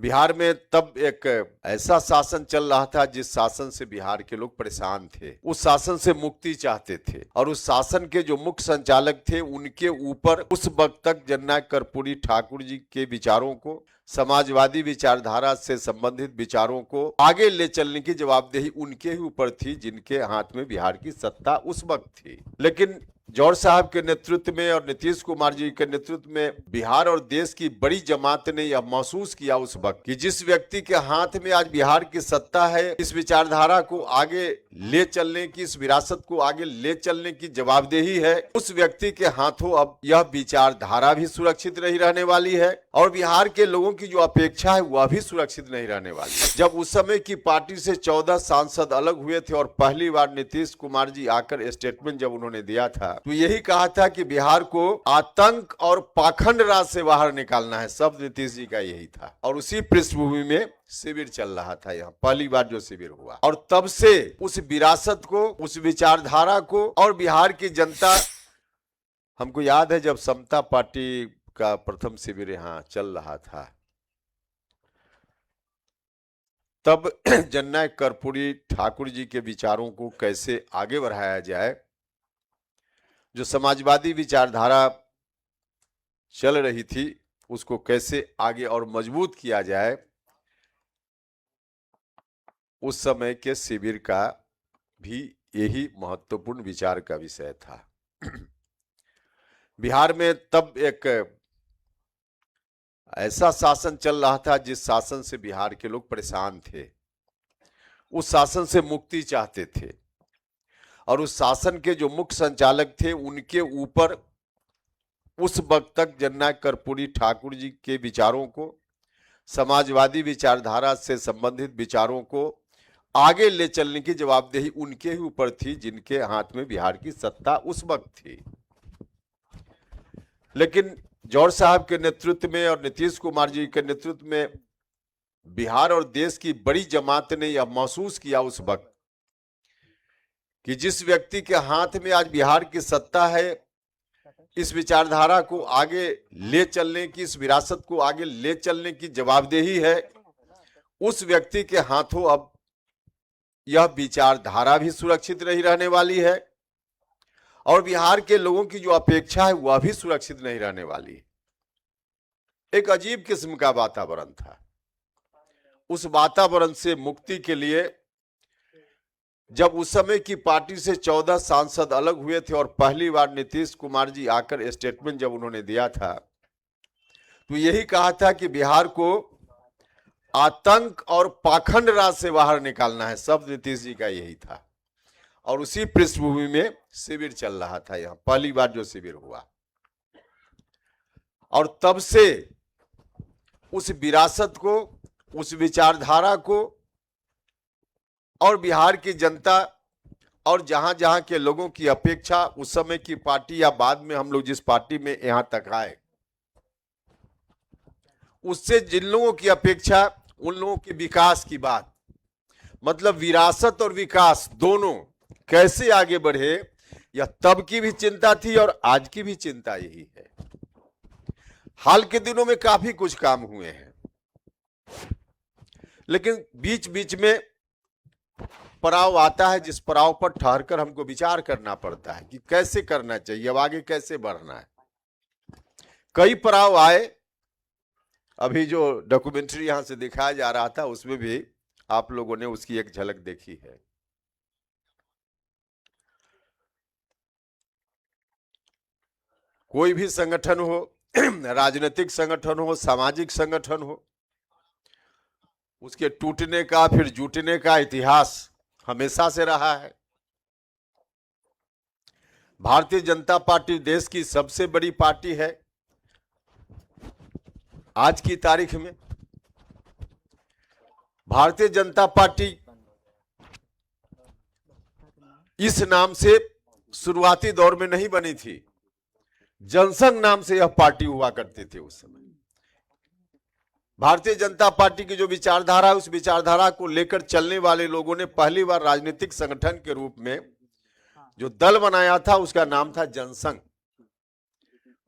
बिहार में तब एक ऐसा शासन चल रहा था जिस शासन से बिहार के लोग परेशान थे, उस शासन से मुक्ति चाहते थे और उस शासन के जो मुख्य संचालक थे उनके ऊपर उस वक्त तक जननायक कर्पूरी ठाकुर जी के विचारों को, समाजवादी विचारधारा से संबंधित विचारों को आगे ले चलने की जवाबदेही उनके ही ऊपर थी जिनके हाथ में बिहार की सत्ता उस वक्त थी। लेकिन जौहर साहब के नेतृत्व में और नीतीश कुमार जी के नेतृत्व में बिहार और देश की बड़ी जमात ने यह महसूस किया उस वक्त कि जिस व्यक्ति के हाथ में आज बिहार की सत्ता है, इस विचारधारा को आगे ले चलने की, इस विरासत को आगे ले चलने की जवाबदेही है, उस व्यक्ति के हाथों अब यह विचारधारा भी सुरक्षित नहीं रहने वाली है और बिहार के लोगों की जो अपेक्षा है वह भी सुरक्षित नहीं रहने वाली। जब उस समय की पार्टी से 14 सांसद अलग हुए थे और पहली बार नीतीश कुमार जी आकर स्टेटमेंट जब उन्होंने दिया था तो यही कहा था कि बिहार को आतंक और पाखंड राज से बाहर निकालना है। शब्द नीतीश जी का यही था और उसी पृष्ठभूमि में शिविर चल रहा था, यहाँ पहली बार जो शिविर हुआ और तब से उस विरासत को, उस विचारधारा को और बिहार की जनता, हमको याद है जब समता पार्टी का प्रथम शिविर यहाँ चल रहा था तब जननायक कर्पूरी ठाकुर जी के विचारों को कैसे आगे बढ़ाया जाए, जो समाजवादी विचारधारा चल रही थी उसको कैसे आगे और मजबूत किया जाए, उस समय के शिविर का भी यही महत्वपूर्ण विचार का विषय था। बिहार में तब एक ऐसा शासन चल रहा था जिस शासन से बिहार के लोग परेशान थे, उस शासन से मुक्ति चाहते थे और उस शासन के जो मुख्य संचालक थे उनके ऊपर उस वक्त तक जननायक कर्पूरी ठाकुर जी के विचारों को, समाजवादी विचारधारा से संबंधित विचारों को आगे ले चलने की जवाबदेही उनके ही ऊपर थी जिनके हाथ में बिहार की सत्ता उस वक्त थी। लेकिन जौहर साहब के नेतृत्व में और नीतीश कुमार जी के नेतृत्व में बिहार और देश की बड़ी जमात ने यह महसूस किया उस वक्त कि जिस व्यक्ति के हाथ में आज बिहार की सत्ता है, इस विचारधारा को आगे ले चलने की, इस विरासत को आगे ले चलने की जवाबदेही है, उस व्यक्ति के हाथों अब यह विचारधारा भी सुरक्षित नहीं रहने वाली है और बिहार के लोगों की जो अपेक्षा है वह भी सुरक्षित नहीं रहने वाली है। एक अजीब किस्म का वातावरण था। उस वातावरण से मुक्ति के लिए जब उस समय की पार्टी से 14 सांसद अलग हुए थे और पहली बार नीतीश कुमार जी आकर स्टेटमेंट जब उन्होंने दिया था तो यही कहा था कि बिहार को आतंक और पाखंड राज से बाहर निकालना है। शब्द नीतीश जी का यही था और उसी पृष्ठभूमि में शिविर चल रहा था, यहाँ पहली बार जो शिविर हुआ और तब से उस विरासत को, उस विचारधारा को और बिहार की जनता और जहां जहां के लोगों की अपेक्षा, उस समय की पार्टी या बाद में हम लोग जिस पार्टी में यहां तक आए, उससे जिन लोगों की अपेक्षा, उन लोगों के विकास की बात, मतलब विरासत और विकास दोनों कैसे आगे बढ़े, यह तब की भी चिंता थी और आज की भी चिंता यही है। हाल के दिनों में काफी कुछ काम हुए हैं लेकिन बीच बीच में पड़ाव आता है जिस पड़ाव पर ठहरकर हमको विचार करना पड़ता है कि कैसे करना चाहिए, अब आगे कैसे बढ़ना है। कई पड़ाव आए, अभी जो डॉक्यूमेंट्री यहां से दिखाया जा रहा था उसमें भी आप लोगों ने उसकी एक झलक देखी है। कोई भी संगठन हो, राजनीतिक संगठन हो, सामाजिक संगठन हो, उसके टूटने का फिर जुटने का इतिहास हमेशा से रहा है। भारतीय जनता पार्टी देश की सबसे बड़ी पार्टी है आज की तारीख में। भारतीय जनता पार्टी इस नाम से शुरुआती दौर में नहीं बनी थी, जनसंघ नाम से यह पार्टी हुआ करती थी उस समय। भारतीय जनता पार्टी की जो विचारधारा है उस विचारधारा को लेकर चलने वाले लोगों ने पहली बार राजनीतिक संगठन के रूप में जो दल बनाया था उसका नाम था जनसंघ।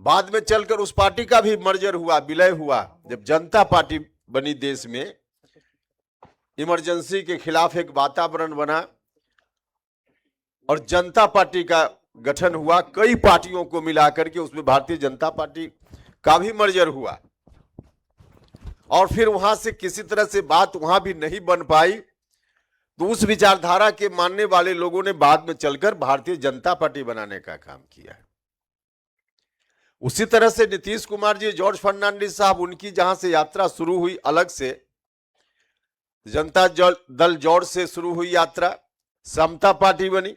बाद में चलकर उस पार्टी का भी मर्जर हुआ, विलय हुआ, जब जनता पार्टी बनी देश में, इमरजेंसी के खिलाफ एक वातावरण बना और जनता पार्टी का गठन हुआ। कई पार्टियों को मिलाकर के उसमें भारतीय जनता पार्टी का भी मर्जर हुआ और फिर वहां से किसी तरह से बात वहां भी नहीं बन पाई, तो उस विचारधारा के मानने वाले लोगों ने बाद में चलकर भारतीय जनता पार्टी बनाने का काम किया। उसी तरह से नीतीश कुमार जी, जॉर्ज फर्नांडिस साहब, उनकी जहां से यात्रा शुरू हुई अलग से, जनता दल जॉर्ज से शुरू हुई यात्रा, समता पार्टी बनी।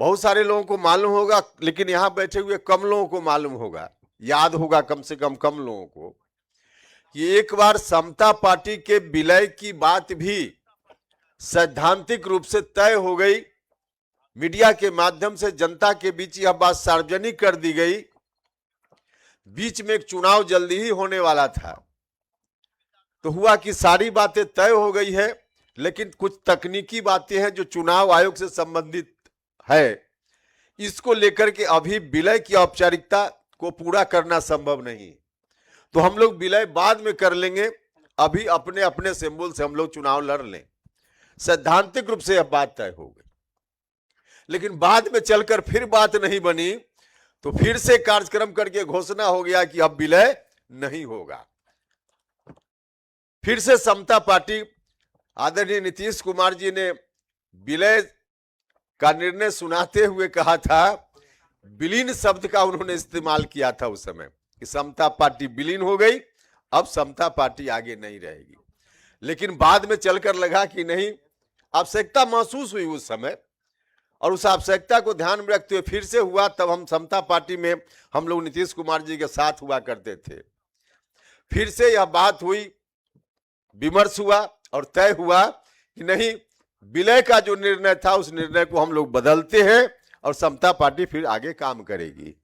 बहुत सारे लोगों को मालूम होगा, लेकिन यहां बैठे हुए कम लोगों को मालूम होगा, याद होगा कम से कम लोगों को, कि एक बार समता पार्टी के विलय की बात भी सैद्धांतिक रूप से तय हो गई। मीडिया के माध्यम से जनता के बीच यह बात सार्वजनिक कर दी गई। बीच में एक चुनाव जल्दी ही होने वाला था, तो हुआ कि सारी बातें तय हो गई है, लेकिन कुछ तकनीकी बातें हैं जो चुनाव आयोग से संबंधित है, इसको लेकर के अभी विलय की औपचारिकता को पूरा करना संभव नहीं, तो हम लोग विलय बाद में कर लेंगे, अभी अपने अपने सिंबल से हम लोग चुनाव लड़ लें। सैद्धांतिक रूप से यह बात तय हो गई, लेकिन बाद में चलकर फिर बात नहीं बनी, तो फिर से कार्यक्रम करके घोषणा हो गया कि अब विलय नहीं होगा। फिर से समता पार्टी, आदरणीय नीतीश कुमार जी ने विलय का निर्णय सुनाते हुए कहा था, विलीन शब्द का उन्होंने इस्तेमाल किया था उस समय, कि समता पार्टी विलीन हो गई, अब समता पार्टी आगे नहीं रहेगी। लेकिन बाद में चलकर लगा कि नहीं, आवश्यकता महसूस हुई उस समय, और उस आवश्यकता को ध्यान में रखते हुए फिर से हुआ। तब हम समता पार्टी में हम लोग नीतीश कुमार जी के साथ हुआ करते थे। फिर से यह बात हुई, विमर्श हुआ और तय हुआ कि नहीं, विलय का जो निर्णय था उस निर्णय को हम लोग बदलते हैं और समता पार्टी फिर आगे काम करेगी।